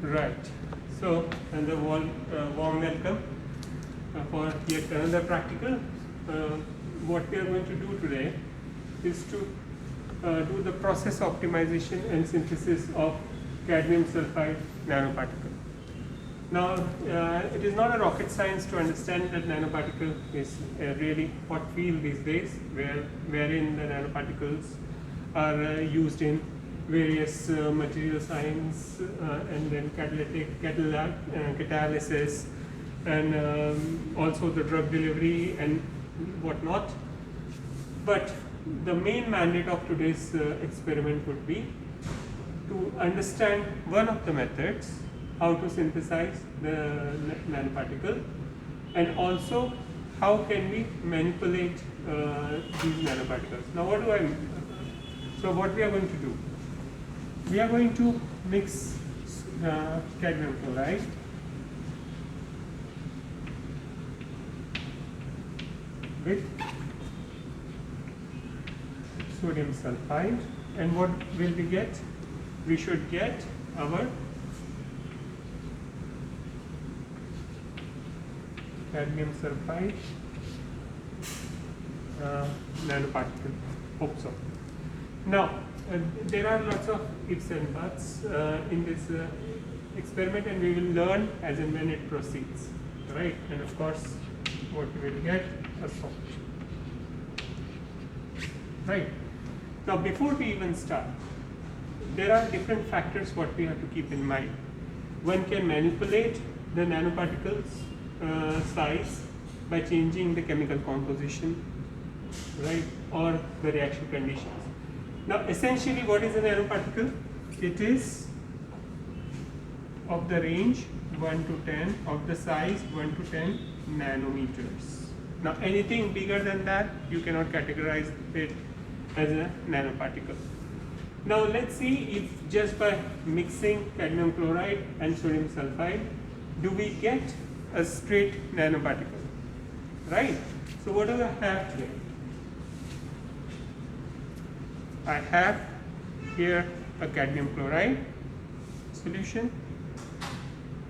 Right. So, and the warm welcome for yet another practical. What we are going to do today is to do the process optimization and synthesis of cadmium sulphide nanoparticle. Now, it is not a rocket science to understand that nanoparticle is a really hot field these days, wherein the nanoparticles are used in various material science and then catalysis and also the drug delivery and whatnot. But the main mandate of today's experiment would be to understand one of the methods, how to synthesize the nanoparticle, and also how can we manipulate these nanoparticles. Now what do I mean? So what we are going to do? We are going to mix cadmium chloride with sodium sulphide, and what will we get? We should get our cadmium sulphide nanoparticle. Hope so. Now, there are lots of ifs and buts in this experiment, and we will learn as and when it proceeds, right? And of course, what we will get a solution, right? Now, before we even start, there are different factors what we have to keep in mind. One can manipulate the nanoparticles size by changing the chemical composition, right, or the reaction conditions. Now, essentially, what is a nanoparticle? It is of the range 1 to 10, of the size 1 to 10 nanometers. Now, anything bigger than that, you cannot categorize it as a nanoparticle. Now, let's see if just by mixing cadmium chloride and sodium sulphide, do we get a straight nanoparticle, right? So, what do I have here? I have here a cadmium chloride solution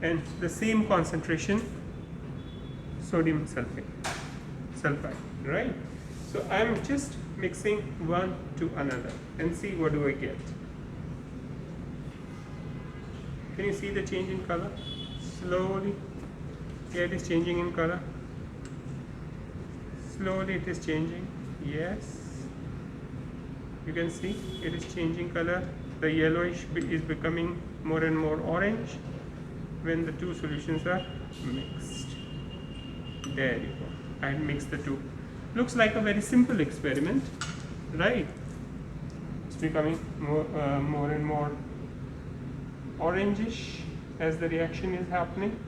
and the same concentration sodium sulphide, right? So I am just mixing one to another and see what do I get. Can you see the change in color? Slowly, yeah, it is changing in color. Slowly it is changing, yes. You can see it is changing color. The yellowish is becoming more and more orange when the two solutions are mixed. There you go. I mixed the two. Looks like a very simple experiment, right? It's becoming more and more orangish as the reaction is happening,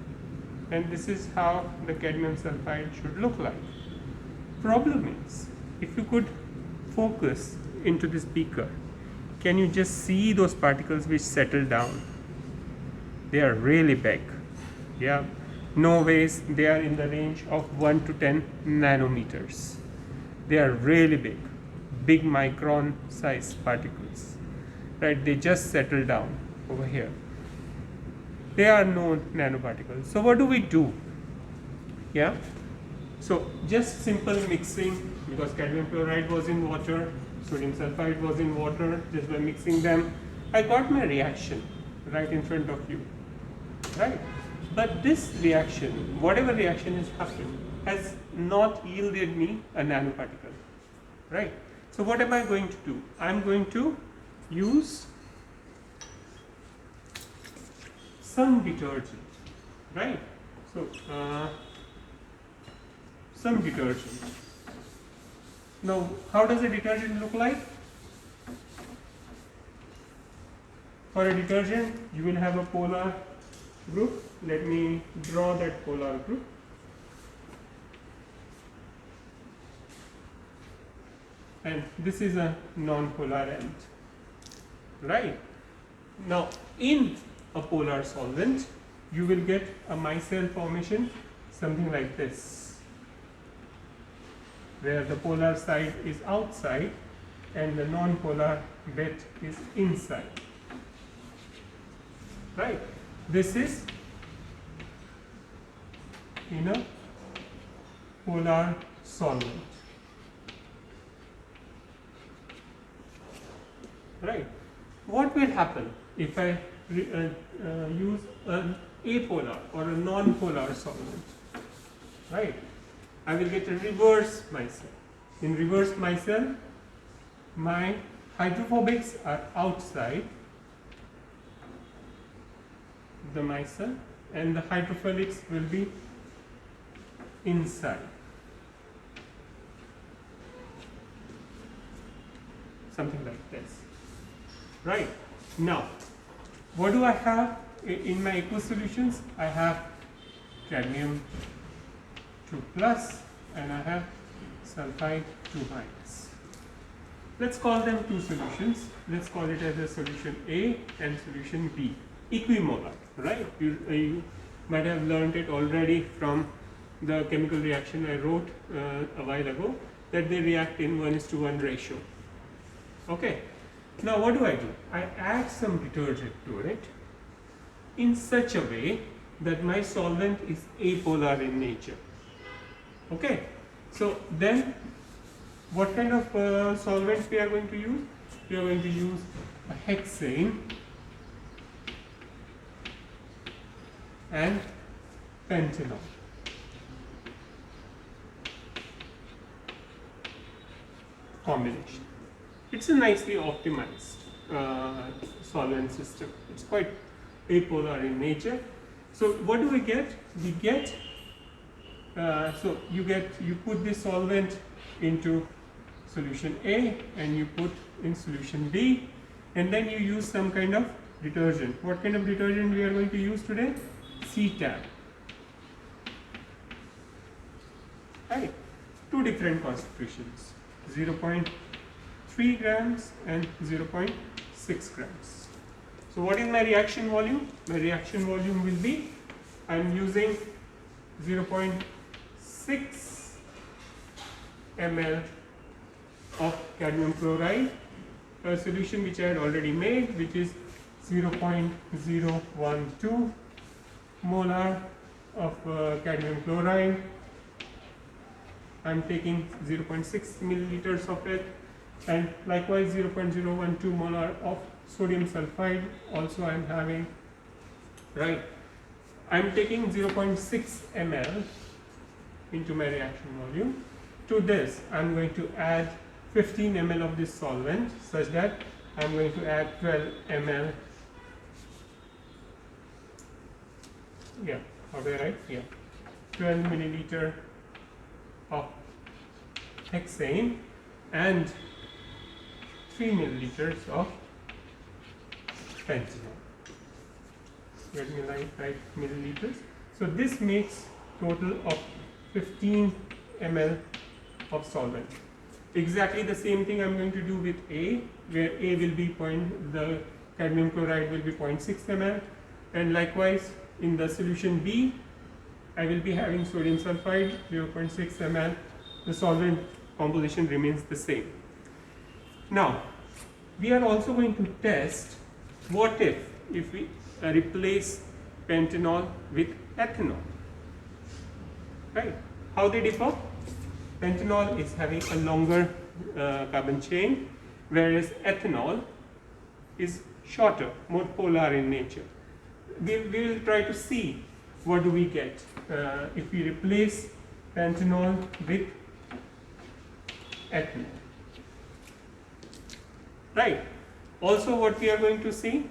and this is how the cadmium sulphide should look like. Problem is, if you could focus into this beaker, can you just see those particles which settle down? They are really big. Yeah, no ways they are in the range of 1 to 10 nanometers. They are really big micron size particles, right? They just settle down over here. They are no nanoparticles. So what do we do? Yeah, so just simple mixing, because cadmium chloride was in water, sodium sulphide was in water. Just by mixing them, I got my reaction right in front of you, right? But this reaction, whatever reaction has happened, has not yielded me a nanoparticle, right? So what am I going to do? I'm going to use some detergent, right? So some detergent. Now, how does a detergent look like? For a detergent, you will have a polar group. Let me draw that polar group. And this is a non-polar end, right? Now, in a polar solvent, you will get a micelle formation, something like this, where the polar side is outside and the non-polar bit is inside, right? This is in a polar solvent. Right. What will happen if I use an apolar or a non-polar solvent? Right. I will get a reverse micelle. In reverse micelle, my hydrophobics are outside the micelle and the hydrophilics will be inside. Something like this. Right. Now, what do I have in my aqueous solutions? I have cadmium 2 plus and I have sulfide 2 minus. Let's call them two solutions. Let's call it as a solution A and solution B. Equimolar, right? You might have learned it already from the chemical reaction I wrote a while ago, that they react in 1:1 ratio. Okay. Now what do? I add some detergent to it in such a way that my solvent is apolar in nature. Okay. So then what kind of solvents we are going to use? We are going to use a hexane and pentanol. Combination. It's a nicely optimized solvent system. It's quite apolar in nature. So what do we get? We get you put this solvent into solution A and you put in solution B, and then you use some kind of detergent. What kind of detergent we are going to use today? CTAB. Right. Two different concentrations, 0.3 grams and 0.6 grams. So what is my reaction volume? My reaction volume will be, I am using 0.6 ml of cadmium chloride, a solution which I had already made, which is 0.012 molar of cadmium chloride. I am taking 0.6 milliliters of it, and likewise 0.012 molar of sodium sulphide also I am having. Right. I am taking 0.6 ml into my reaction volume. To this I am going to add 15 ml of this solvent, such that I am going to add 12 ml. Yeah, are we right? Yeah. 12 milliliter of hexane and 3 milliliters of pentanol. Let me write milliliters. So this makes total of 15 ml of solvent. Exactly the same thing I am going to do with A, where A will be the cadmium chloride will be 0.6 ml, and likewise in the solution B I will be having sodium sulphide 0.6 ml. The solvent composition remains the same. Now we are also going to test what if we replace pentanol with ethanol. Right? How they differ? Pentanol is having a longer carbon chain, whereas ethanol is shorter, more polar in nature. We will try to see what do we get if we replace pentanol with ethanol. Right. Also, what we are going to see?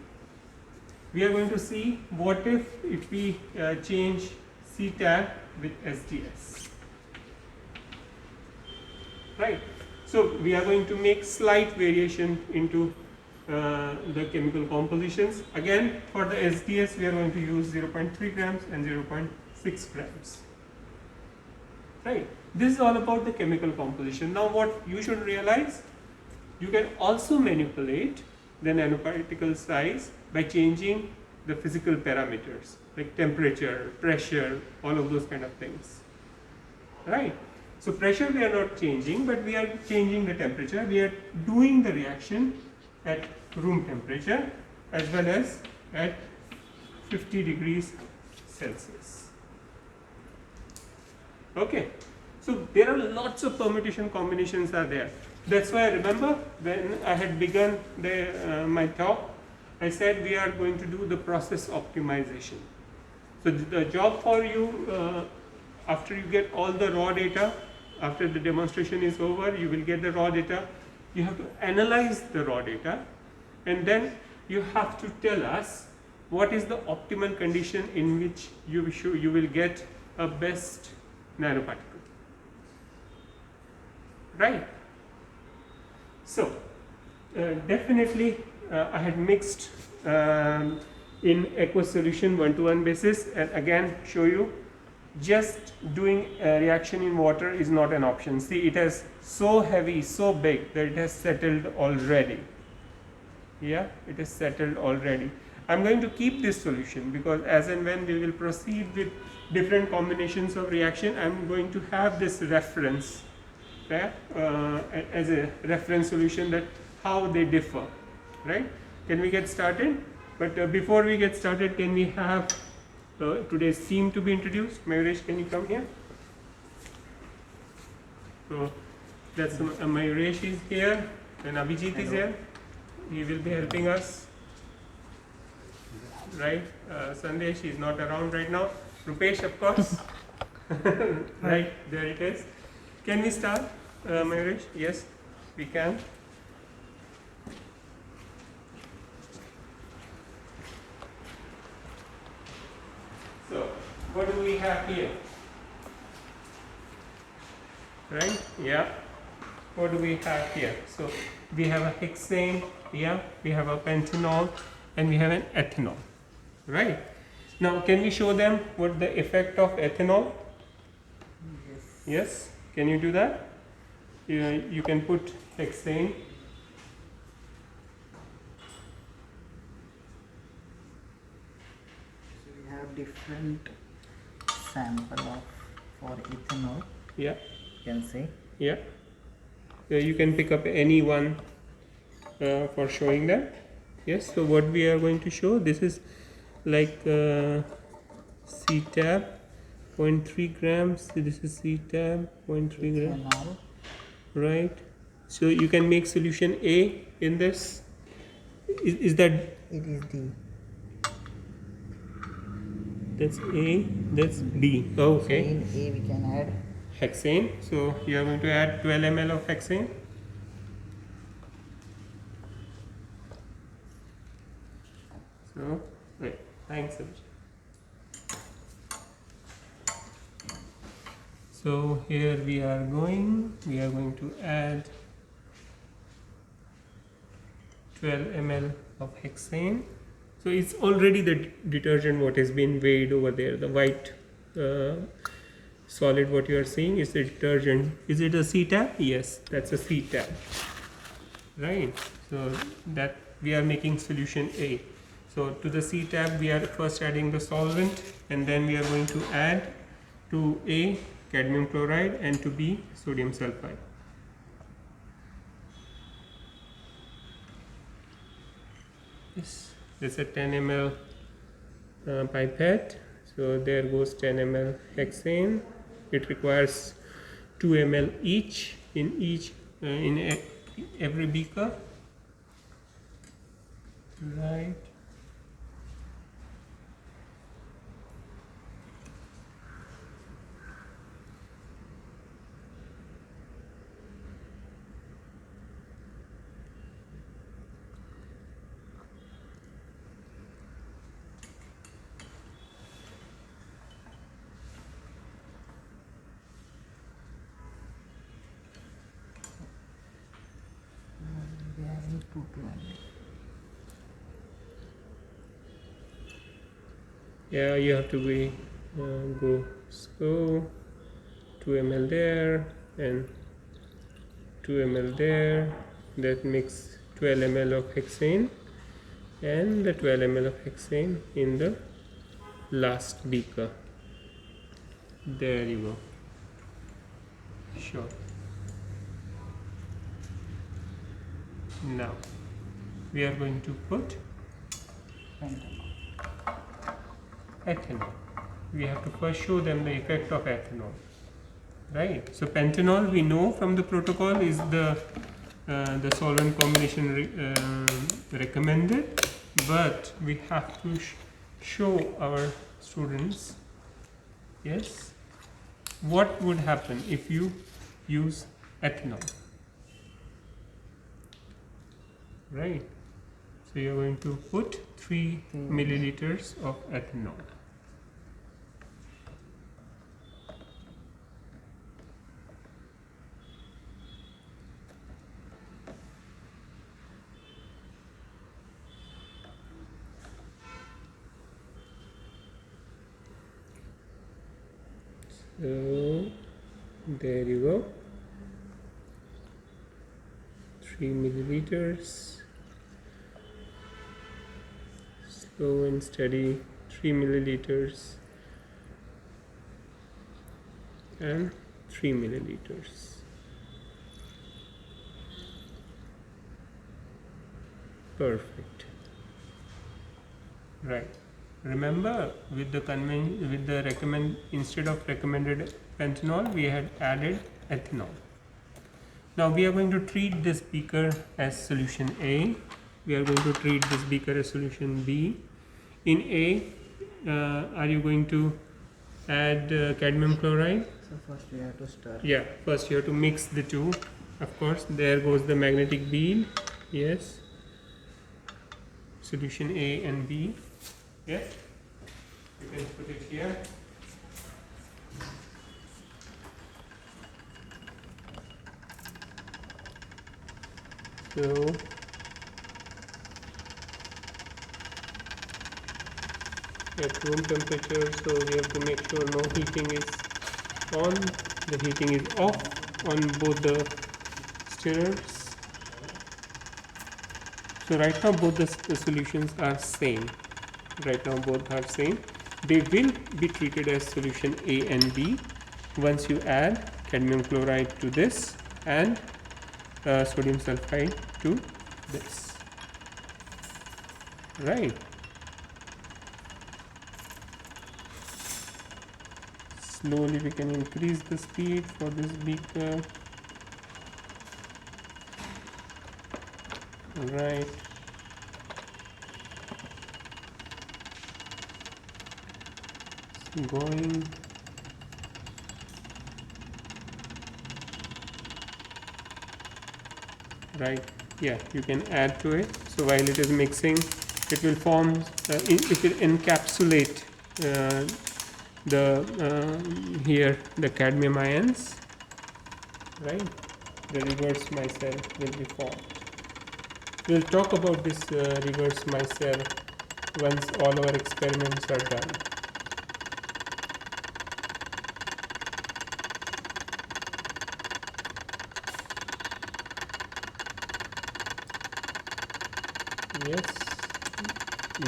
We are going to see what if we change CTAB with SDS. Right. So we are going to make slight variation into the chemical compositions. Again, for the SDS we are going to use 0.3 grams and 0.6 grams. Right. This is all about the chemical composition. Now what you should realize, you can also manipulate the nanoparticle size by changing the physical parameters like temperature, pressure, all of those kind of things. Right. So pressure we are not changing, but we are changing the temperature. We are doing the reaction at room temperature as well as at 50 degrees Celsius. Okay, so there are lots of permutation combinations are there. That's why I remember when I had begun my talk, I said we are going to do the process optimization. So the job for you, after you get all the raw data, after the demonstration is over, you will get the raw data. You have to analyze the raw data, and then you have to tell us what is the optimal condition in which you will get a best nanoparticle. Right? So, definitely I had mixed in aqueous solution 1-to-1 basis, and again show you just doing a reaction in water is not an option. See, it has so heavy, so big that it has settled already. Yeah, it is settled already. I'm going to keep this solution because as and when we will proceed with different combinations of reaction, I'm going to have this reference as a reference solution, that how they differ, right? Can we get started? But before we get started, can we have today's theme to be introduced? Mayuresh, can you come here? So that's Mayuresh is here, and Abhijit is here. He will be helping us, right? Sandesh is not around right now. Rupesh, of course. Right, there it is. Can we start, Mayuresh? Yes, we can. So, what do we have here? Right? Yeah. What do we have here? So, we have a hexane, yeah, we have a pentanol, and we have an ethanol. Right? Now, can we show them what the effect of ethanol? Yes. Yes? Can you do that? You can put hexane. So we have different sample of for ethanol. Yeah. You can say. Yeah. You can pick up any one for showing them. Yes. So what we are going to show, this is like C-tab 0.3 grams. So this is C-tab 0.3 grams. Ethanol. Right. So you can make solution A in this. Is that? It is D. That's A. That's D. Oh, okay. So in A we can add Hexane. So you are going to add 12 ml of hexane. So, right. Thanks, Abhijit. So here we are going to add 12 ml of hexane. So it's already the detergent what has been weighed over there. The white solid what you are seeing is the detergent. Is it a C-tab? Yes, that's a C-tab. Right. So that we are making solution A. So to the C-tab we are first adding the solvent, and then we are going to add to A cadmium chloride and to B sodium sulphide. Yes, it's a 10 ml pipette. So there goes 10 ml hexane. It requires 2 ml each in every beaker. Right. we are in 2 to 1. Yeah, you have to be go slow. 2 ml there and 2 ml there. That makes 12 ml of hexane, and the 12 ml of hexane in the last beaker. There you go. Sure. Now we are going to put Pentanol. ethanol. We have to first show them the effect of ethanol, right? So pentanol, we know from the protocol, is the solvent combination recommended, but we have to show our students, yes, what would happen if you use ethanol, right? So you're going to put 3 milliliters of ethanol. So there you go, 3 milliliters, slow and steady, 3 milliliters and 3 milliliters. Perfect. Right. Remember, with the instead of recommended pentanol, we had added ethanol. Now we are going to treat this beaker as solution A. We are going to treat this beaker as solution B. In A, are you going to add cadmium chloride? So first we have to stir. Yeah, first you have to mix the two. Of course, there goes the magnetic bead. Yes. Solution A and B. Yes. You can put it here. So at room temperature, so we have to make sure no heating is on, the heating is off on both the stirrers. So right now both the solutions are same. Right now both are same. They will be treated as solution A and B once you add cadmium chloride to this and sodium sulphide to this. Right. Slowly we can increase the speed for this beaker. Right. Going. Right, yeah, you can add to it. So while it is mixing, it will form, it will encapsulate here the cadmium ions, right? The reverse micelle will be formed. We'll talk about this reverse micelle once all our experiments are done. Yes,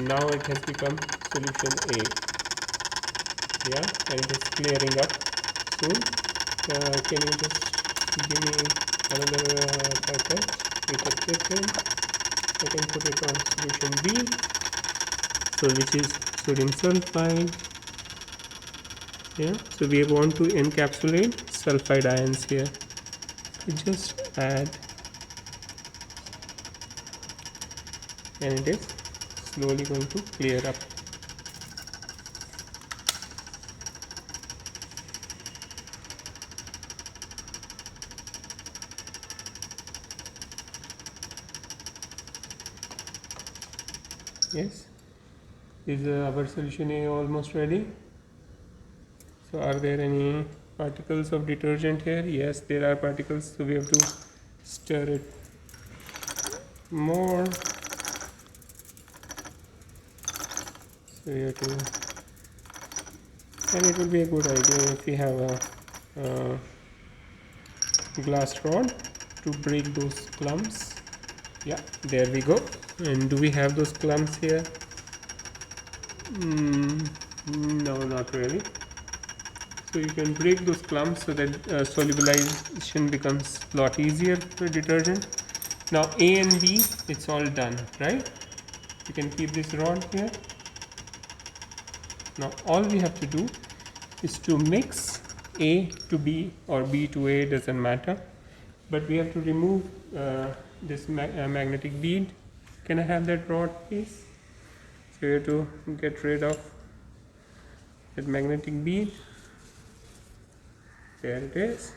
now it has become solution A. Yeah, and it is clearing up soon. Can you just give me another pipette with a tip in? I can put it on solution B, so which is sodium sulphide. Yeah, so we want to encapsulate sulphide ions here. So just add, and it is slowly going to clear up. Yes, is our solution A almost ready? So are there any particles of detergent here? Yes, there are particles, so we have to stir it more. So you have to, and it will be a good idea if we have a glass rod to break those clumps. Yeah, there we go. And do we have those clumps here? No, not really. So you can break those clumps so that solubilization becomes a lot easier for detergent. Now A and B, it's all done, right? You can keep this rod here. Now all we have to do is to mix A to B or B to A, doesn't matter, but we have to remove this magnetic bead. Can I have that rod please? So you have to get rid of that magnetic bead. There it is.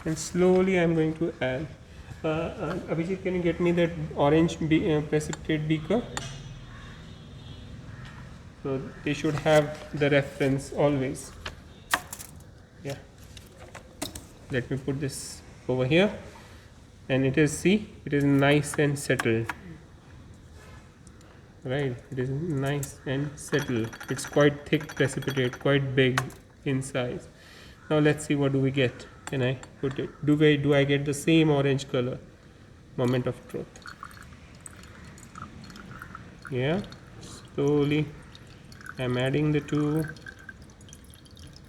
And slowly I'm going to add. Abhijit, can you get me that orange precipitate beaker? So they should have the reference always. Yeah. Let me put this over here. And it is, see, it is nice and settled. Right, it is nice and settled. It's quite thick precipitate, quite big in size. Now let's see, what do we get? Can I put it? Do I get the same orange color? Moment of truth. Yeah, slowly I'm adding the two.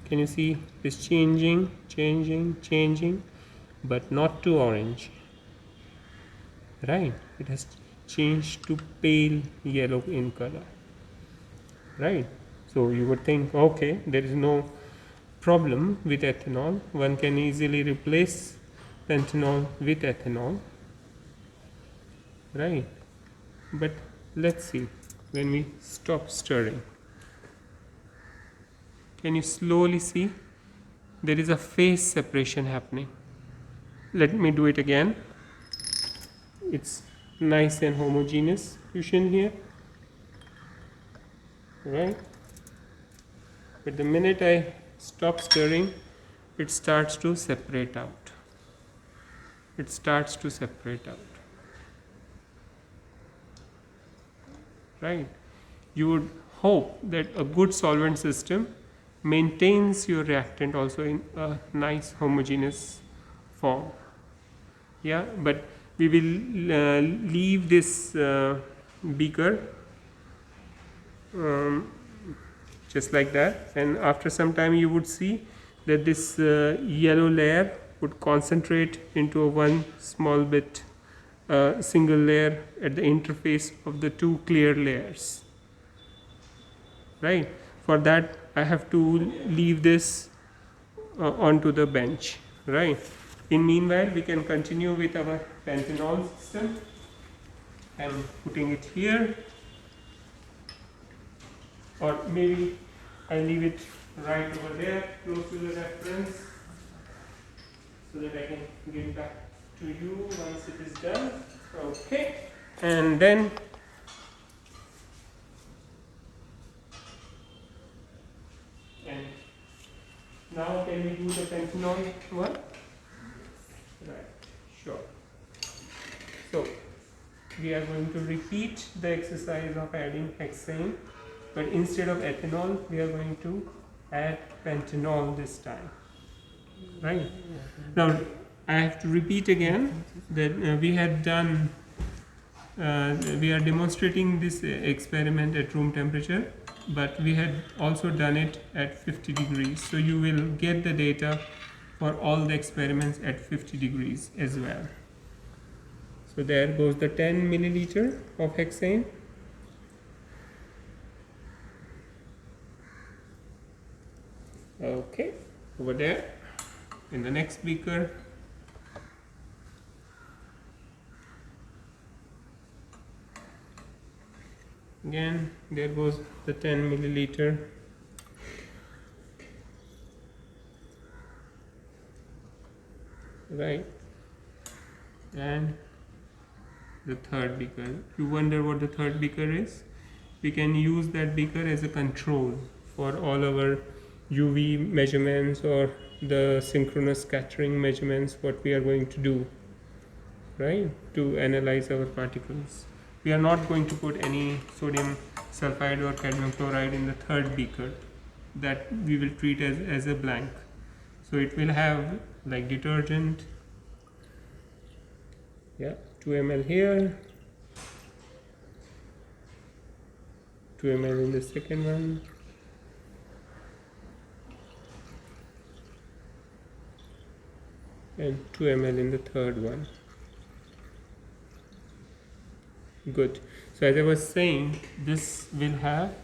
Can you see this changing, but not to orange. Right, it has changed to pale yellow in color. Right, so you would think, okay, there is no problem with ethanol. One can easily replace pentanol with ethanol. Right, but let's see when we stop stirring. Can you slowly see there is a phase separation happening? Let me do it again. It's nice and homogeneous fusion here, right? But the minute I stop stirring, it starts to separate out. It starts to separate out. Right? You would hope that a good solvent system maintains your reactant also in a nice homogeneous form. Yeah, but we will leave this beaker just like that, and after some time you would see that this yellow layer would concentrate into a one small bit single layer at the interface of the two clear layers. Right, for that I have to leave this onto the bench. Right, in meanwhile we can continue with our pentanol system. I'm putting it here, or maybe I leave it right over there close to the reference so that I can give back to you once it is done. Okay, and then now can we do the pentanol one? Right, sure. So we are going to repeat the exercise of adding hexane, but instead of ethanol we are going to add pentanol this time. Right, now I have to repeat again that we had done we are demonstrating this experiment at room temperature, but we had also done it at 50 degrees, so you will get the data for all the experiments at 50 degrees as well. So there goes the 10 milliliter of hexane. Okay, over there in the next beaker. Again, there goes the 10 milliliter. Right, and the third beaker. You wonder what the third beaker is? We can use that beaker as a control for all our UV measurements or the synchronous scattering measurements, what we are going to do, right, to analyze our particles. We are not going to put any sodium sulfide or cadmium chloride in the third beaker. That we will treat as a blank. So it will have like detergent, yeah, 2 ml here, 2 ml in the second one, and 2 ml in the third one. Good. So as I was saying, this will have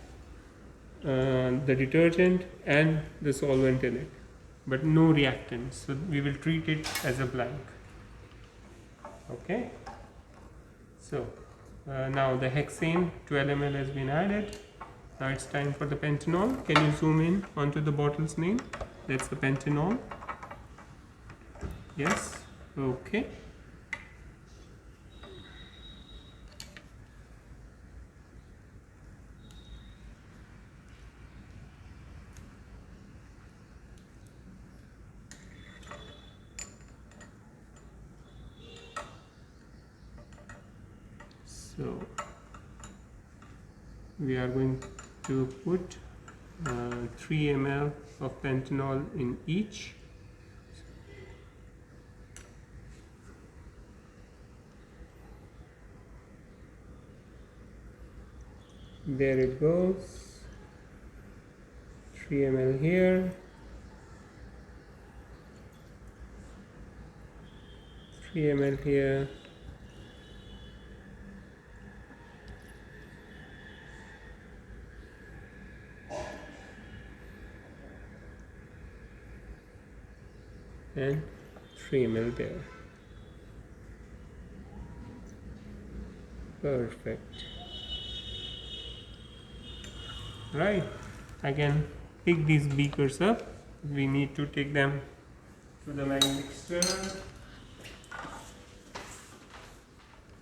the detergent and the solvent in it, but no reactant, so we will treat it as a blank. Okay, so now the hexane 12 ml has been added. Now it's time for the pentanol. Can you zoom in onto the bottle's name? That's the pentanol. Yes, okay. So we are going to put 3 ml of pentanol in each. There it goes. 3 ml here, 3 ml here, and 3 ml there. Perfect. Right, I can pick these beakers up. We need to take them to the magnetic stirrer.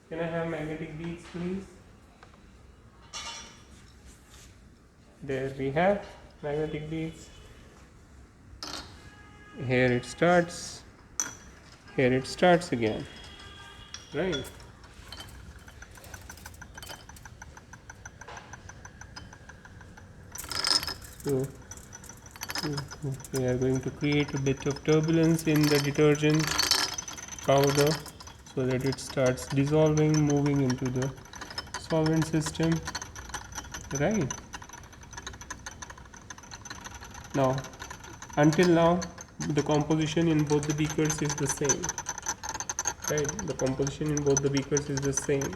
Can I have magnetic beads, please? There we have magnetic beads. Here it starts. Here it starts again. Right. So we are going to create a bit of turbulence in the detergent powder so that it starts dissolving, moving into the solvent system. Right. Now, until now, the composition in both the beakers is the same. Right. The composition in both the beakers is the same.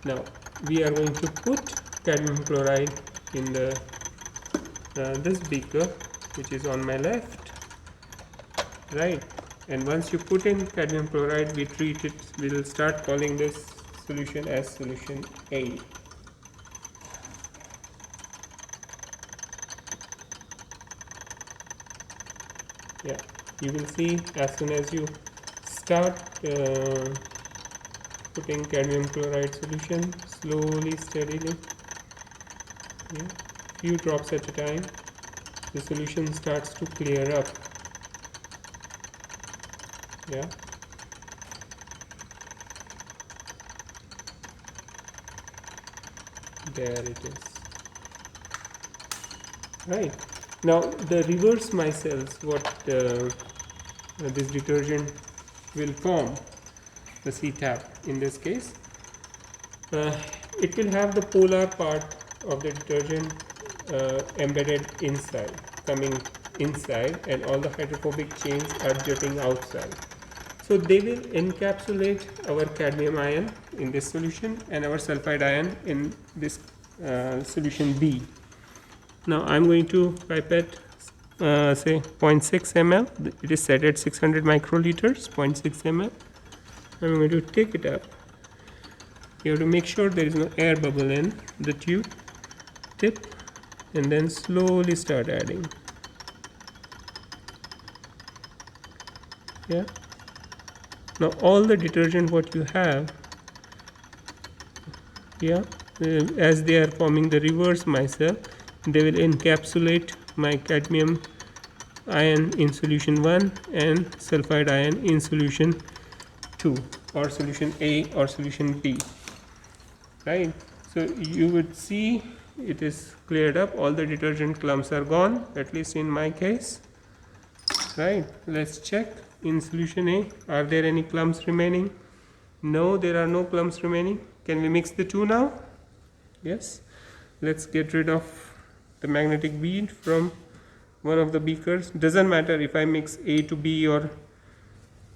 Now, we are going to put cadmium chloride in the this beaker, which is on my left. Right. And once you put in cadmium chloride, we treat it. We will start calling this solution as solution A. Yeah, you will see as soon as you start putting cadmium chloride solution slowly, steadily, yeah, few drops at a time, the solution starts to clear up. Yeah. There it is. Right. Now the reverse micelles, what this detergent will form, the CTAP in this case, it will have the polar part of the detergent embedded inside, coming inside, and all the hydrophobic chains are jutting outside. So they will encapsulate our cadmium ion in this solution and our sulfide ion in this solution B. Now I'm going to pipette say 0.6 ml. It is set at 600 microliters, 0.6 ml. I'm going to take it up. You have to make sure there is no air bubble in the tube tip, and then slowly start adding. Yeah. Now all the detergent what you have, yeah, as they are forming the reverse micelle, they will encapsulate my cadmium ion in solution 1 and sulfide ion in solution 2, or solution A or solution B. Right. So you would see it is cleared up, all the detergent clumps are gone, at least in my case. Right. Let's check in solution A, are there any clumps remaining? No, there are no clumps remaining. Can we mix the two now? Yes. Let's get rid of the magnetic bead from one of the beakers. Doesn't matter if I mix A to B or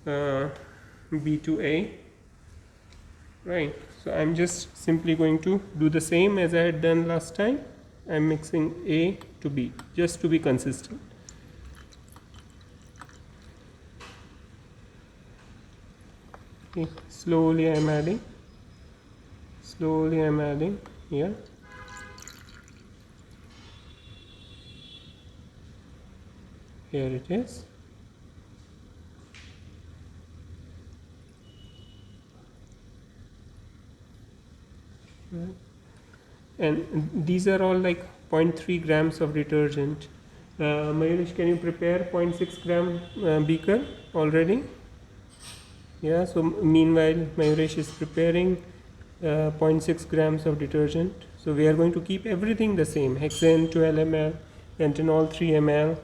B to A. Right. So I'm just simply going to do the same as I had done last time. I'm mixing A to B just to be consistent. Okay, slowly I'm adding here. Here it is. Right. And these are all like 0.3 grams of detergent. Mayurish, can you prepare 0.6 gram beaker already? Yeah, so meanwhile Mayurish is preparing 0.6 grams of detergent. So we are going to keep everything the same: hexane 12 ml, pentanol 3 ml,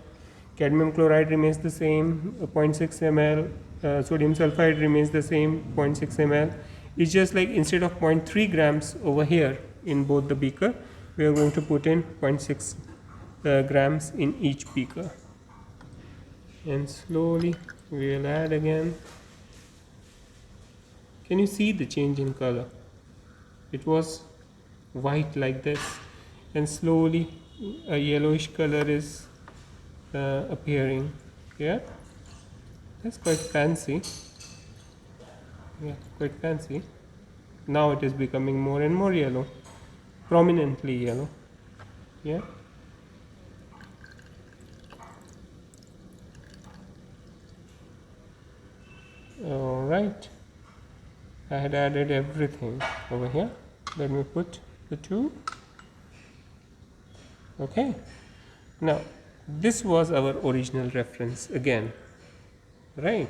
cadmium chloride remains the same 0.6 ml, sodium sulphide remains the same 0.6 ml. It's just like instead of 0.3 grams over here in both the beaker, we are going to put in 0.6 grams in each beaker. And slowly we will add again. Can you see the change in color? It was white like this, and slowly a yellowish color is appearing. Yeah, that's quite fancy. Yeah, quite fancy. Now it is becoming more and more yellow, prominently yellow. Yeah. All right. I had added everything over here. Let me put the two. Okay. Now, this was our original reference again, right?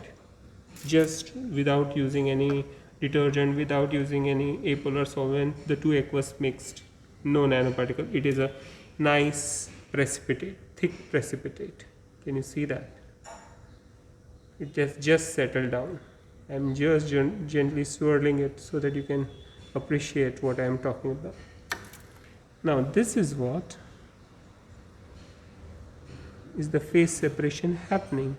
Just without using any detergent, without using any apolar solvent, the two aqueous mixed, no nanoparticle. It is a nice precipitate, thick precipitate. Can you see that? It just settled down. I'm just gently swirling it so that you can appreciate what I am talking about. Now this is what is the phase separation happening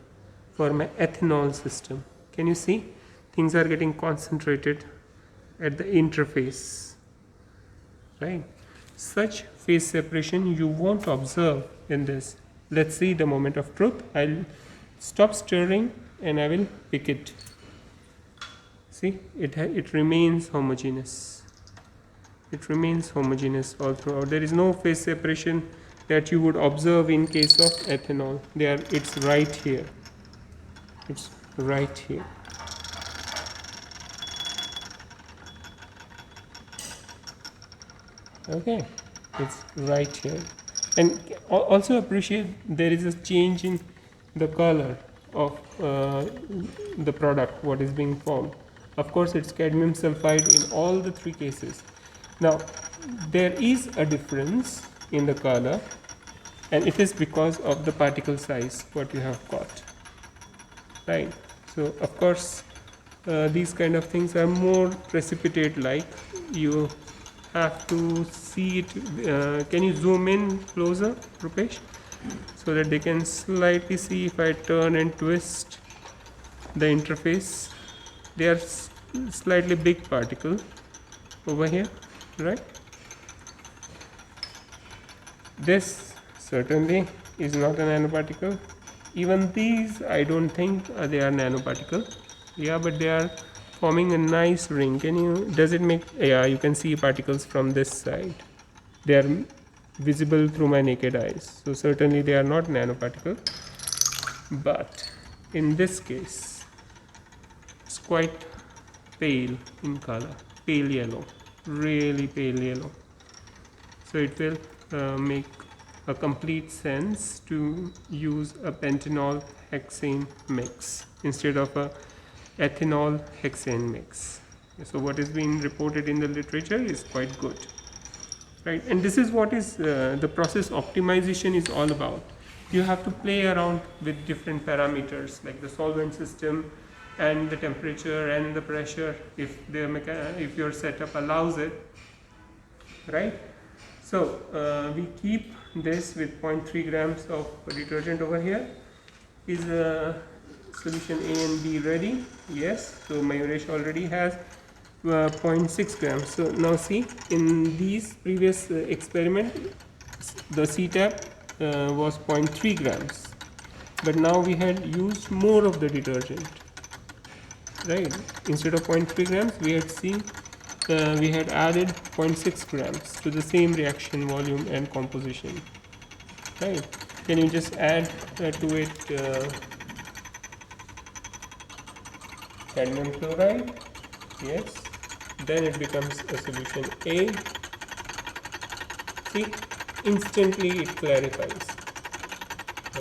for my ethanol system. Can you see? Things are getting concentrated at the interface, right? Such phase separation you won't observe in this. Let's see the moment of truth. I'll stop stirring and I will pick it. See, it remains homogeneous. It remains homogeneous all throughout. There is no phase separation that you would observe in case of ethanol. It's right here. It's right here. Okay, it's right here. And also appreciate there is a change in the color of the product, what is being formed. Of course, it's cadmium sulphide in all the three cases. Now, there is a difference in the color, and it is because of the particle size what you have got, right? So, of course, these kind of things are more precipitate like. You have to see it. Can you zoom in closer, Rupesh, so that they can slightly see if I turn and twist the interface? They are slightly big particle over here, right? This certainly is not a nanoparticle. Even these, I don't think they are nanoparticle. Yeah, but they are forming a nice ring. Does it make, yeah, you can see particles from this side. They are visible through my naked eyes. So certainly they are not nanoparticle. But in this case, it's quite pale in color, pale yellow, really pale yellow. So it will make a complete sense to use a pentanol hexane mix instead of a ethanol hexane mix. So what is being reported in the literature is quite good, right? And this is what is the process optimization is all about. You have to play around with different parameters like the solvent system and the temperature and the pressure if your setup allows it, right? So we keep this with 0.3 grams of detergent over here. Is solution A and B ready? Yes. So Mayuresh already has 0.6 grams. So now see, in these previous experiment, the CTAP was 0.3 grams, but now we had used more of the detergent, right? Instead of 0.3 grams, we had added 0.6 grams to the same reaction volume and composition, right? Can you just add to it cadmium chloride? Yes, then it becomes a solution A. See, instantly it clarifies,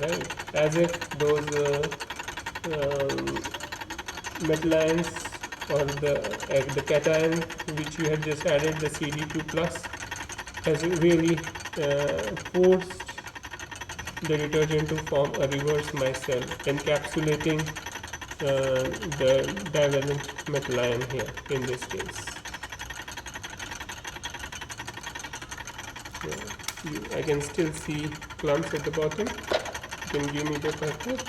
right? As if those metal ions or the cation which you had just added, the Cd2 plus, has really forced the detergent to form a reverse micelle, encapsulating the divalent metal ion here in this case. I can still see clumps at the bottom. You can give me the pipette.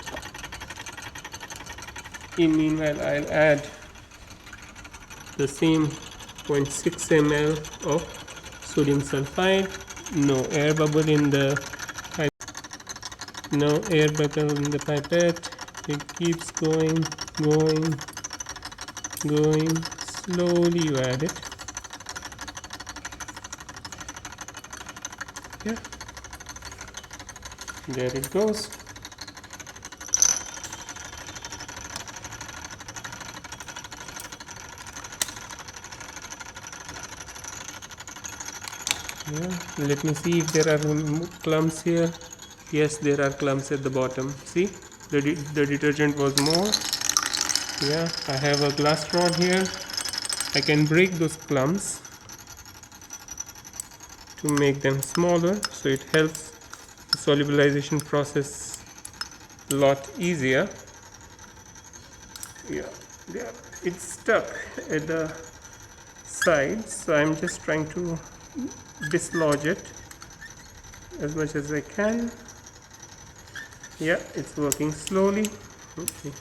Meanwhile, I'll add the same 0.6 ml of sodium sulphide. No air bubble in the pipette. It keeps going. Slowly you add it. Yeah, there it goes. Yeah, let me see if there are clumps here. Yes, there are clumps at the bottom. See, the detergent was more. Yeah, I have a glass rod here. I can break those clumps to make them smaller, so it helps the solubilization process a lot easier. Yeah, it's stuck at the sides, so I'm just trying to dislodge it as much as I can. Yeah, it's working slowly. Okay.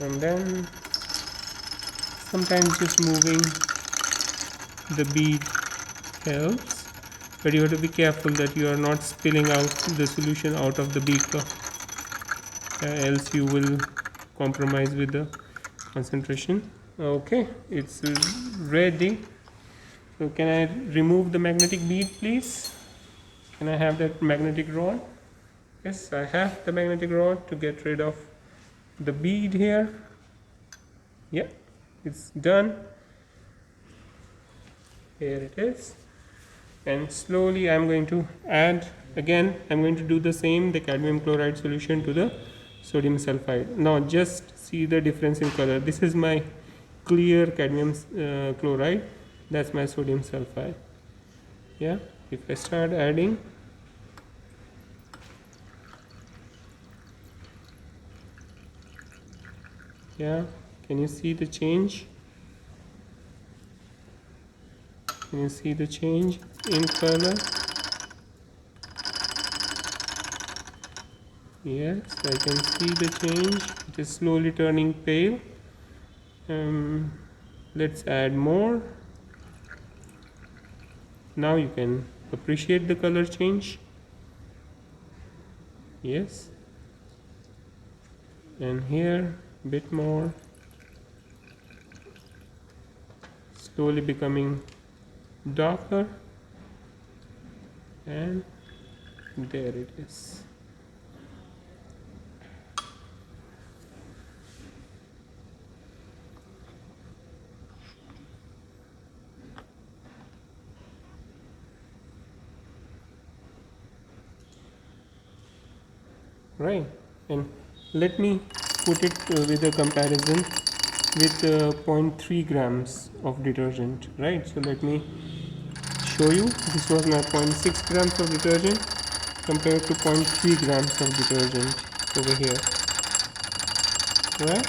And then sometimes just moving the bead helps, but you have to be careful that you are not spilling out the solution out of the beaker, else you will compromise with the concentration. Okay, it's ready. So can I remove the magnetic bead, please? Can I have that magnetic rod? Yes, I have the magnetic rod to get rid of the bead here. Yeah, it's done. Here it is. And slowly I'm going to add, again I'm going to do the same, the cadmium chloride solution to the sodium sulphide. Now just see the difference in color. This is my clear cadmium chloride, that's my sodium sulphide. Yeah, if I start adding, yeah, can you see the change? Can you see the change in color? Yes, I can see the change. It is slowly turning pale. Let's add more. Now you can appreciate the color change. Yes. And here, a bit more. Slowly becoming darker. And there it is. Right, and let me put it with a comparison with 0.3 grams of detergent, right? So let me show you. This was my 0.6 grams of detergent compared to 0.3 grams of detergent over here, right?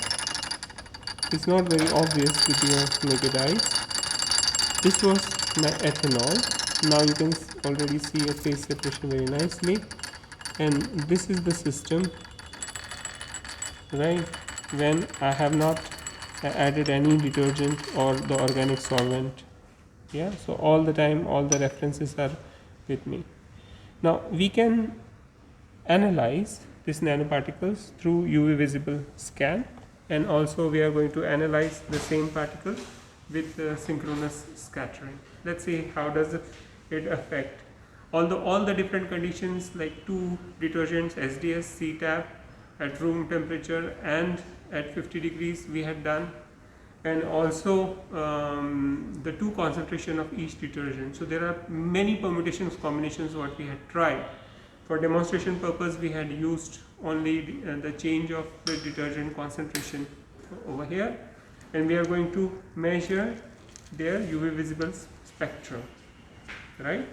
It's not very obvious with your naked eyes. This was my ethanol. Now you can already see a phase separation very nicely. And this is the system, right, when I have not added any detergent or the organic solvent. Yeah, so all the time all the references are with me. Now we can analyze these nanoparticles through UV visible scan, and also we are going to analyze the same particle with synchronous scattering. Let's see how does it affect. Although all the different conditions like two detergents SDS, CTAP at room temperature and at 50 degrees we had done, and also the two concentration of each detergent. So there are many permutations, combinations what we had tried. For demonstration purpose we had used only the change of the detergent concentration over here, and we are going to measure their UV visible spectrum, right?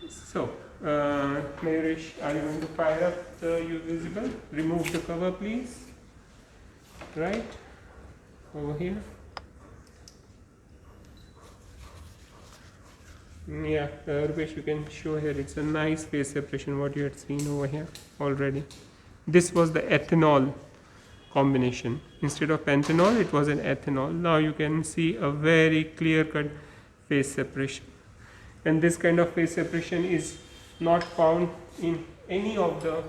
So Mayurish, are you going to fire up the UV visible? Remove the cover please, right, over here. Yeah, Rupesh, you can show here, it's a nice phase separation what you had seen over here already. This was the ethanol combination. Instead of pentanol, it was an ethanol. Now you can see a very clear cut phase separation. And this kind of phase separation is not found in any of the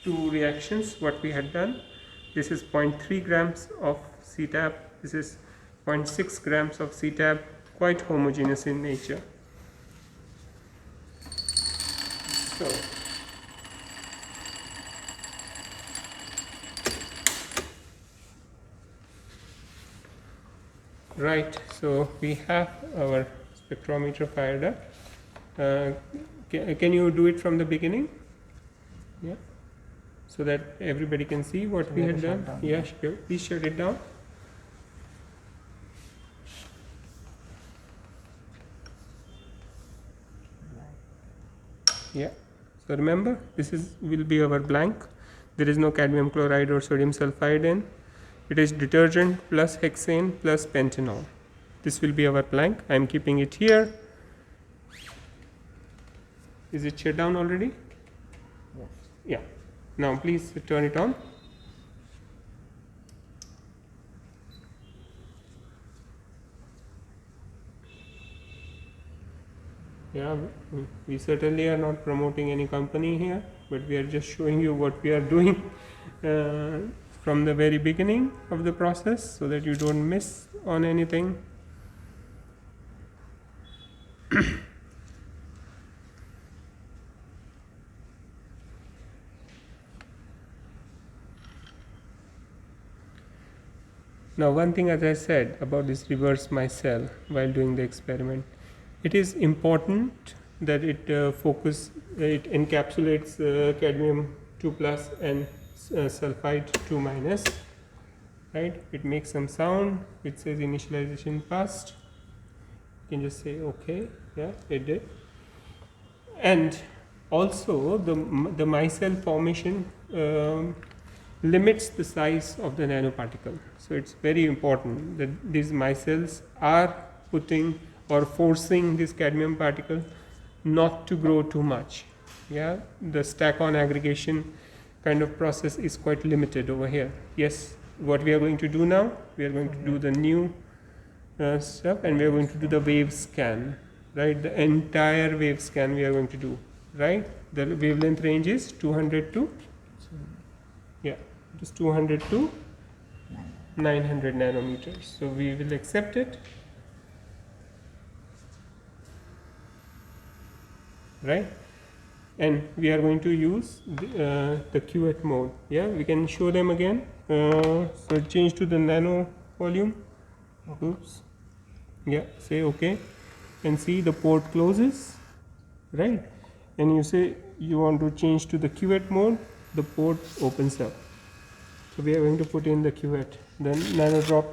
two reactions what we had done. This is 0.3 grams of CTAP, this is 0.6 grams of CTAP, quite homogeneous in nature. So, right, so we have our spectrometer fired up. Can you do it from the beginning? Yeah, so that everybody can see what we had done. Yeah, sure. Please shut it down. Yeah, so remember this will be our blank. There is no cadmium chloride or sodium sulphide in. It is detergent plus hexane plus pentanol. This will be our blank. I am keeping it here. Is it shut down already? Yes. Yeah. Now please turn it on. Yeah, we certainly are not promoting any company here, but we are just showing you what we are doing from the very beginning of the process so that you don't miss on anything. Now one thing, as I said about this reverse micelle while doing the experiment, it is important that it it encapsulates cadmium 2 plus and sulphide 2 minus, right? It makes some sound, it says initialization passed. You can just say okay, yeah, it did. And also the micelle formation limits the size of the nanoparticle. So it's very important that these micelles are putting or forcing this cadmium particle not to grow too much. Yeah, the stack on aggregation kind of process is quite limited over here. Yes, what we are going to do now, we are going to do the new stuff, and we are going to do the wave scan, right? The entire wave scan we are going to do, right? The wavelength range is 200 to, yeah, just 200 to 900 nanometers. So we will accept it, right? And we are going to use the Cuvette mode. Yeah, we can show them again. So change to the nano volume. Oops. Yeah, say okay, and see the port closes, right? And you say you want to change to the Cuvette mode, the port opens up. So we are going to put in the Cuvette. Then nano drop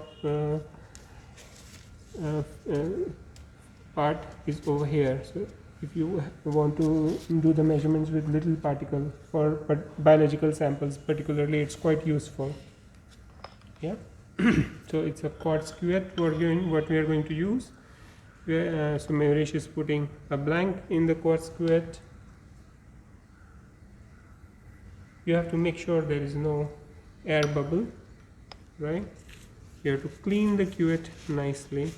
part is over here. So if you want to do the measurements with little particle for biological samples particularly, it's quite useful. Yeah. So it's a quartz Cuvette what we are going to use. So Mayurish is putting a blank in the quartz Cuvette. You have to make sure there is no air bubble, right? You have to clean the Cuvette nicely,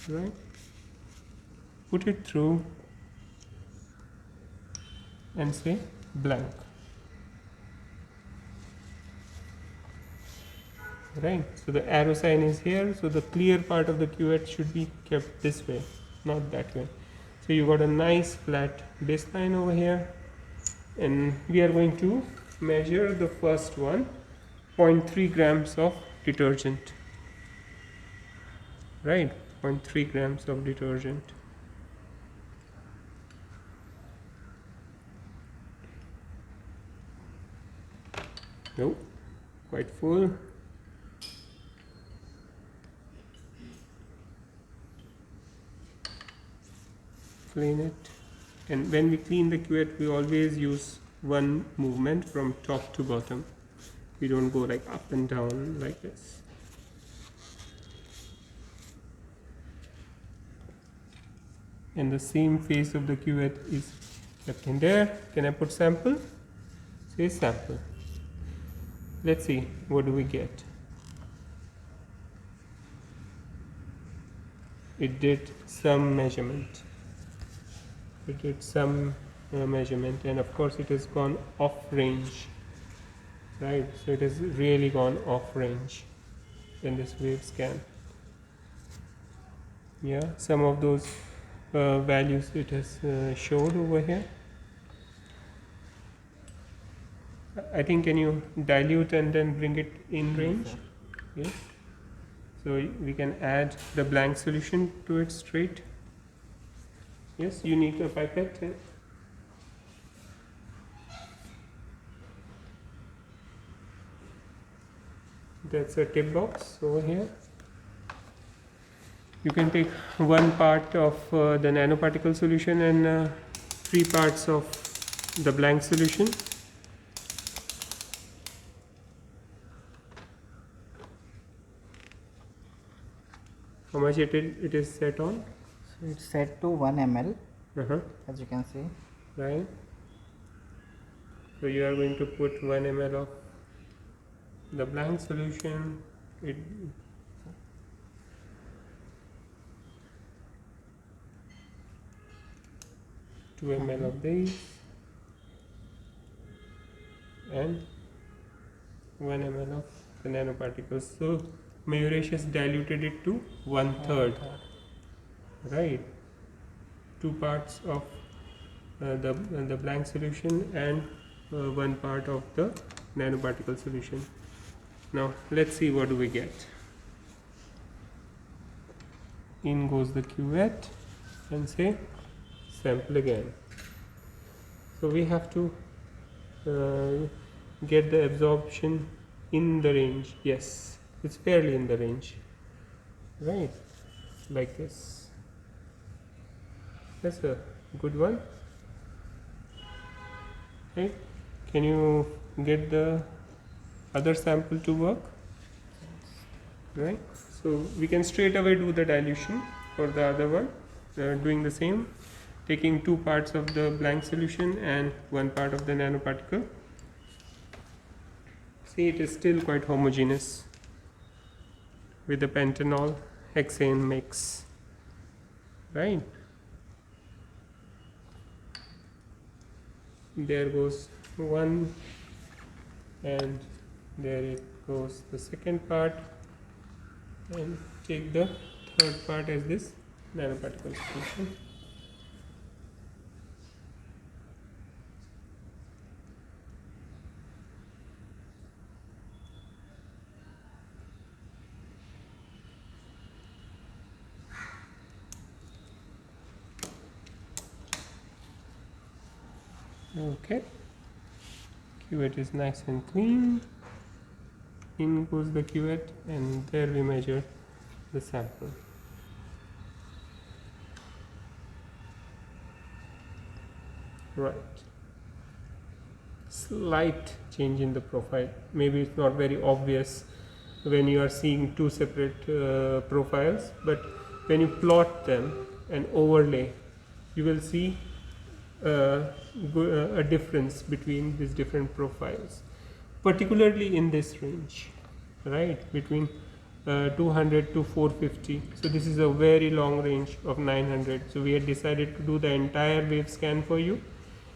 right? Put it through, and say blank. Right, so the arrow sign is here, so the clear part of the cuvette should be kept this way, not that way. So you got a nice flat baseline over here, and we are going to measure the first one, 0.3 grams of detergent. Right, 0.3 grams of detergent. No, quite full. Clean it, and when we clean the cuvette, we always use one movement from top to bottom. We don't go like up and down like this. And the same face of the cuvette is kept in there. Can I put sample? Say sample. Let's see, what do we get? It did some measurement. It did some measurement, and of course it has gone off range. Right, so it has really gone off range in this wave scan. Yeah, some of those values it has showed over here. I think, can you dilute and then bring it in range? Yes. So we can add the blank solution to it straight. Yes, you need a pipette. That's a tip box over here. You can take one part of the nanoparticle solution and 3 parts of the blank solution. How much it is set on? So it's set to 1 ml, as you can see. Right. So you are going to put 1 ml of the blank solution. 2 ml of these and 1 ml of the nanoparticles. So Mauritius diluted it to 1/3. Right, 2 parts of the blank solution and 1 part of the nanoparticle solution. Now let's see what do we get. In goes the cuvette and say sample again. So we have to get the absorption in the range. Yes, it's fairly in the range. Right, like this. That's a good one. Right, can you get the other sample to work? Right, so we can straight away do the dilution for the other one, doing the same, taking 2 parts of the blank solution and 1 part of the nanoparticle. See, it is still quite homogeneous with the pentanol hexane mix. Right, there goes one, and there it goes the second part, and take the third part as this nanoparticle solution. Okay, cuvette is nice and clean. In goes the cuvette, and there we measure the sample. Right, slight change in the profile. Maybe it's not very obvious when you are seeing 2 separate profiles, but when you plot them and overlay, you will see a difference between these different profiles, particularly in this range, right, between 200 to 450. So this is a very long range of 900. So we had decided to do the entire wave scan for you,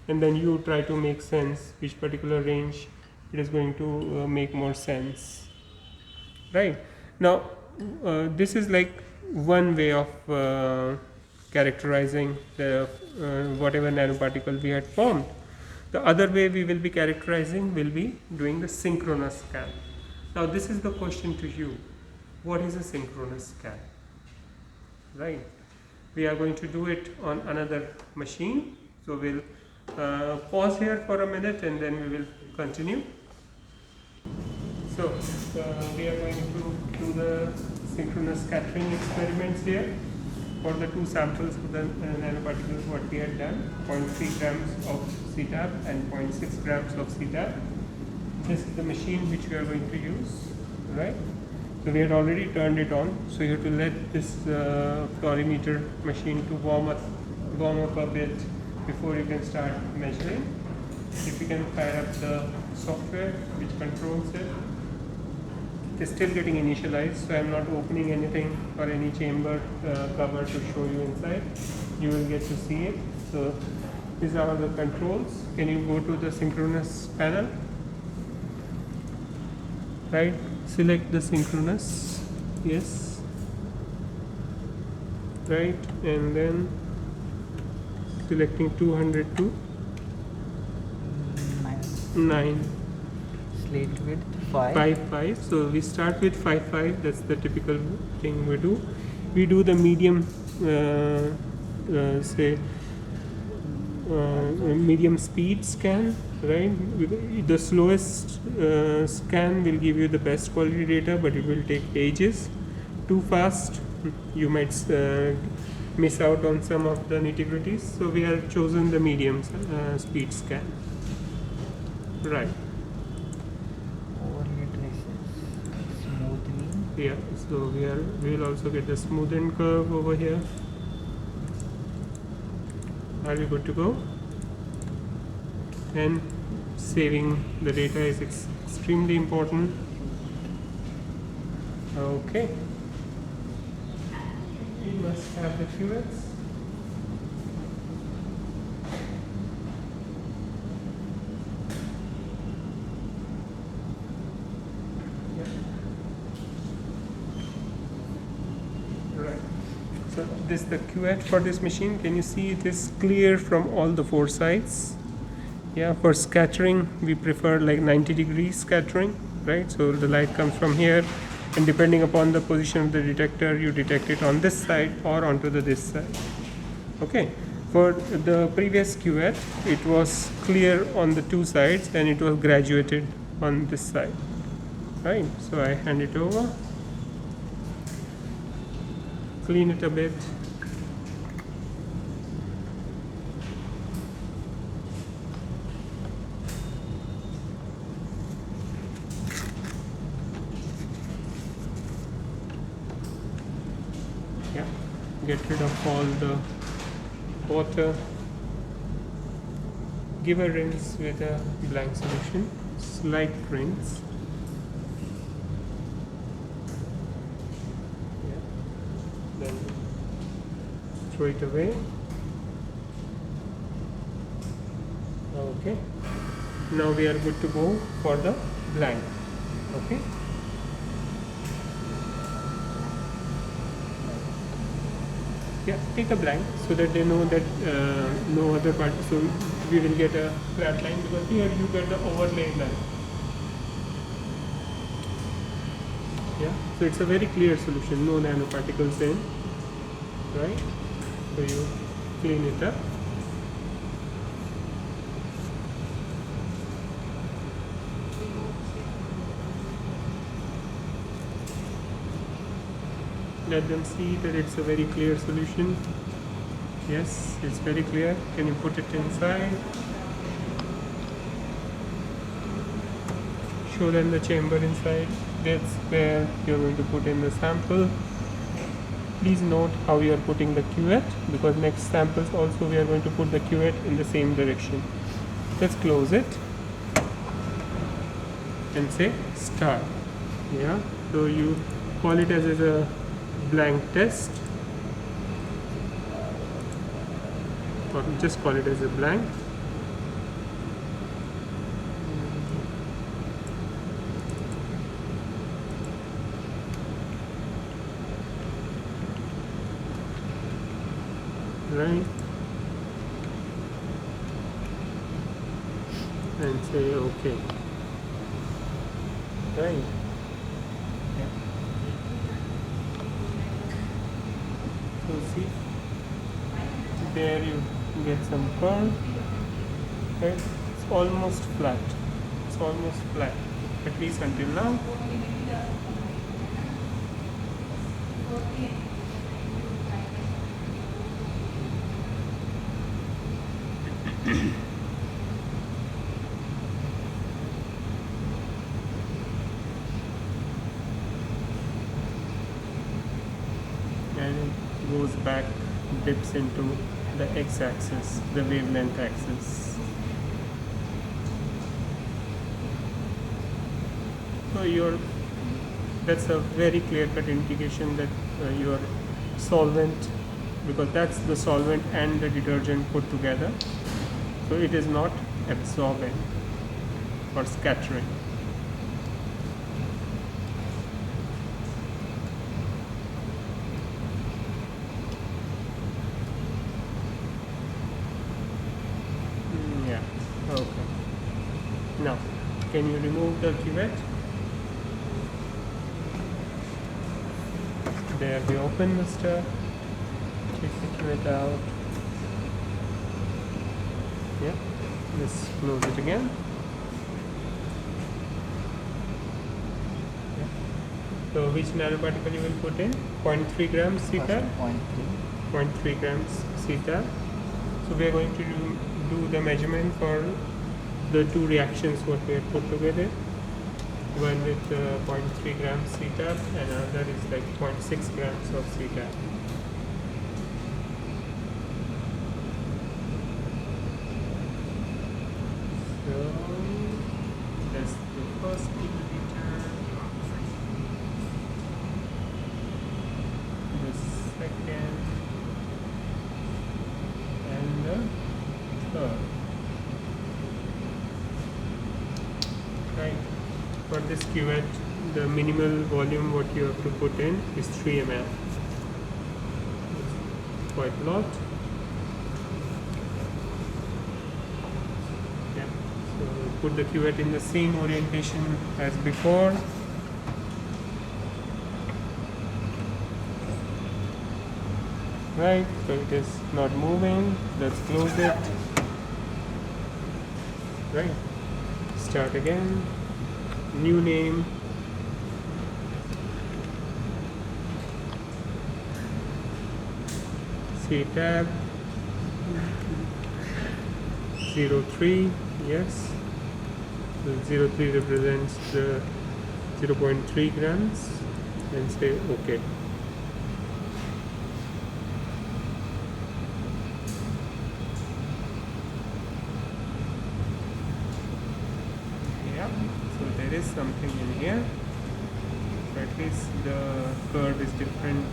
and then you try to make sense which particular range it is going to make more sense, right? Now this is like one way of characterizing the whatever nanoparticle we had formed. The other way we will be characterizing will be doing the synchronous scan. Now this is the question to you: what is a synchronous scan, right? We are going to do it on another machine, so we'll pause here for a minute and then we will continue. So we are going to do the synchronous scattering experiments here for the two samples of the nanoparticles what we had done, 0.3 grams of CTAB and 0.6 grams of CTAB. This is the machine which we are going to use, right? So we had already turned it on, so you have to let this fluorimeter machine to warm up a bit before you can start measuring. If you can fire up the software which controls it. It is still getting initialized, so I am not opening anything or any chamber cover to show you inside. You will get to see it. So these are the controls. Can you go to the synchronous panel? Right, select the synchronous, yes, right, and then selecting 200 to 9. Slate width 5. 5. So we start with 5. That's the typical thing we do. We do the medium, medium speed scan, right? The slowest scan will give you the best quality data, but it will take ages. Too fast, you might miss out on some of the nitty-gritties. So we have chosen the medium speed scan, right? Overlay traces, smoothing. Yeah, so we will also get the smoothened curve over here. Are we good to go? And saving the data is extremely important. Okay. We must have the cuvettes. So this is the cuvette for this machine. Can you see it is clear from all the 4 sides? Yeah, for scattering we prefer like 90 degrees scattering, right? So the light comes from here, and depending upon the position of the detector, you detect it on this side or onto this side. Okay. For the previous cuvette, it was clear on the 2 sides and it was graduated on this side, right? So I hand it over. Clean it a bit. Yeah, get rid of all the water. Give a rinse with a blank solution, slight rinse. Then throw it away. Okay, now we are good to go for the blank. Okay, yeah, take a blank so that they know that no other part, so we will get a flat line, because here you get the overlay line. Yeah, so it's a very clear solution, no nanoparticles in, right? So you clean it up. Let them see that it's a very clear solution. Yes, it's very clear. Can you put it inside? Show them the chamber inside. That's where you're going to put in the sample. Please note how you are putting the cuvette, because next samples also we are going to put the cuvette in the same direction. Let's close it and say start. Yeah, so you call it as a blank test, or just call it as a blank. right? And say OK, right? So see, there you get some curve, right? It's almost flat. It's almost flat, at least until now. And it goes back, dips into the x-axis, the wavelength axis. So that's a very clear-cut indication that your solvent, because that's the solvent and the detergent put together, so it is not absorbing or scattering. Yeah, okay. Now, can you remove the cuvette? There we open the stir, take the cuvette out. Yeah, let's close it again. Yeah. So which nanoparticle you will put in? 0.3 grams CTAB? 0.3 grams CTAB. So we are going to do the measurement for the two reactions what we have put together. One with 0.3 grams CTAB and another is like 0.6 grams of CTAB. So that's the first milliliter, the second, and the third. Right. For this cuvette, the minimal volume what you have to put in is 3 ml. It's quite a lot. Yeah. So put the cuvette in the same orientation as before. Right, so it is not moving. Let's close it. Right. Start again. New name. CTAB 03, yes. The 03 represents the 0.3 grams and say OK. So there is something in here, but at least the curve is different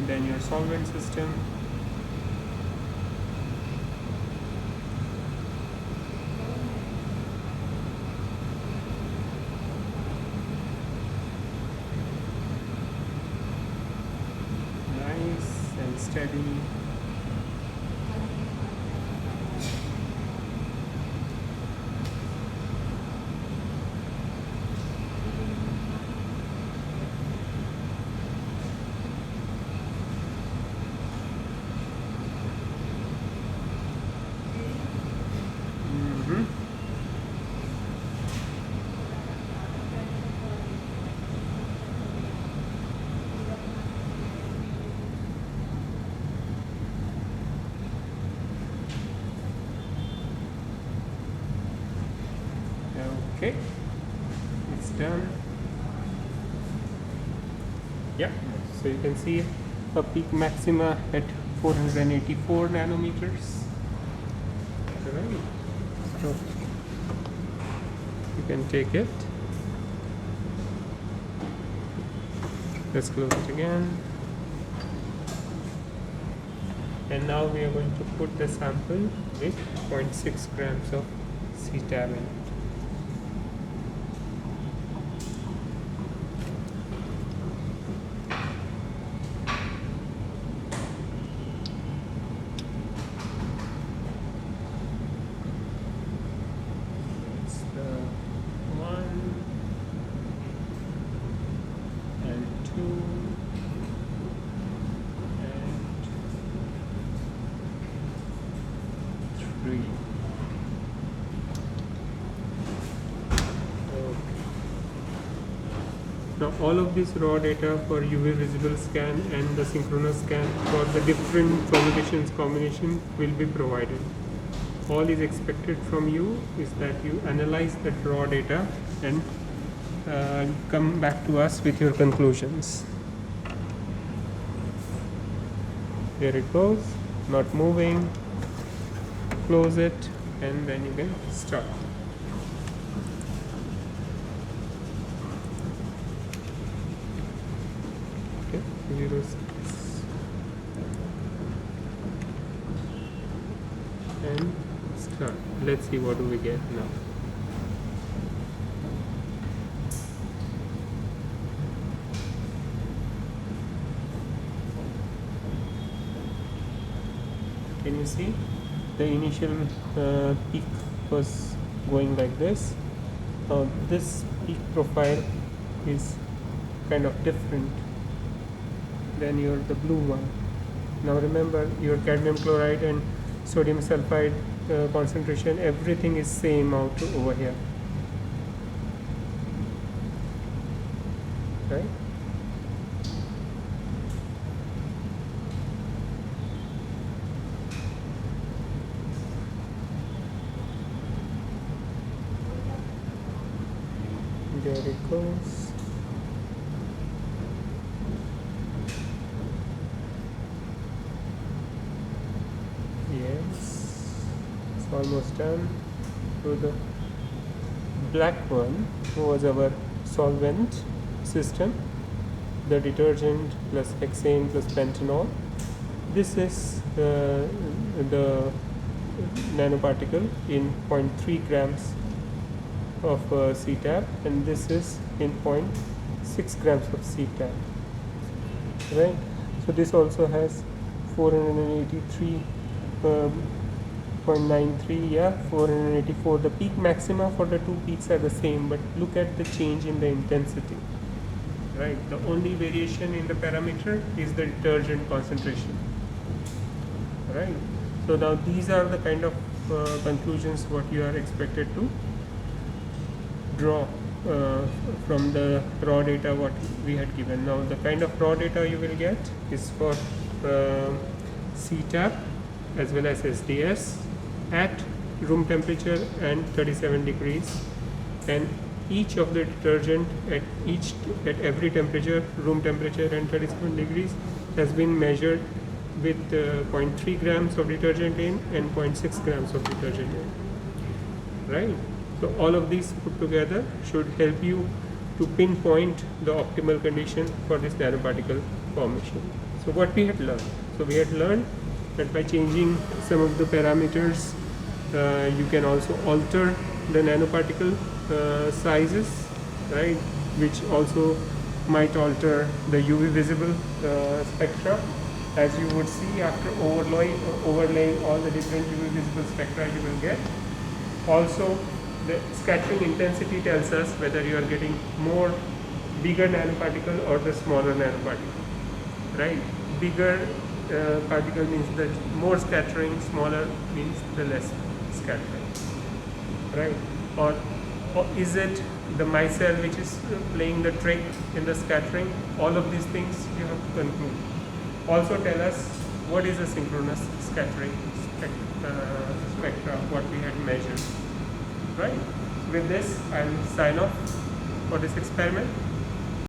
than your solvent system. Nice and steady. Okay, it's done. Yeah, so you can see a peak maxima at 484 nanometers. Right. So you can take it. Let's close it again. And now we are going to put the sample with 0.6 grams of CTAB in it. 3. Now all of this raw data for UV visible scan and the synchronous scan for the different permutations combination will be provided. All is expected from you is that you analyze that raw data and come back to us with your conclusions. Here it goes, not moving, close it, and then you can start. Okay, 0, 6. And start. Let's see what do we get now. Can you see the initial peak was going like this? This peak profile is kind of different than the blue one. Now remember, your cadmium chloride and sodium sulphide concentration, everything is same out over here, right? There it goes. Yes, it's almost done. So the black one was our solvent system, the detergent plus hexane plus pentanol. This is the nanoparticle in 0.3 grams of CTAP, and this is in 0.6 grams of CTAP, right? So this also has 483.93, yeah, 484. The peak maxima for the two peaks are the same, but look at the change in the intensity, right? The only variation in the parameter is the detergent concentration, right? So now these are the kind of conclusions what you are expected to draw from the raw data what we had given. Now the kind of raw data you will get is for CTAP as well as SDS at room temperature and 37 degrees, and each of the detergent at every temperature, room temperature and 37 degrees has been measured with 0.3 grams of detergent in and 0.6 grams of detergent in, right? So all of these put together should help you to pinpoint the optimal condition for this nanoparticle formation. So what we had learned? So we had learned that by changing some of the parameters, you can also alter the nanoparticle sizes, right? Which also might alter the UV visible spectra. As you would see, after overlaying all the different UV visible spectra, you will get. Also, the scattering intensity tells us whether you are getting more bigger nanoparticle or the smaller nanoparticle, right? Bigger particle means the more scattering, smaller means the less scattering, right? Or is it the micelle which is playing the trick in the scattering? All of these things you have to conclude. Also tell us what is the synchronous scattering spectra, what we had measured, right? With this, I'll sign off for this experiment.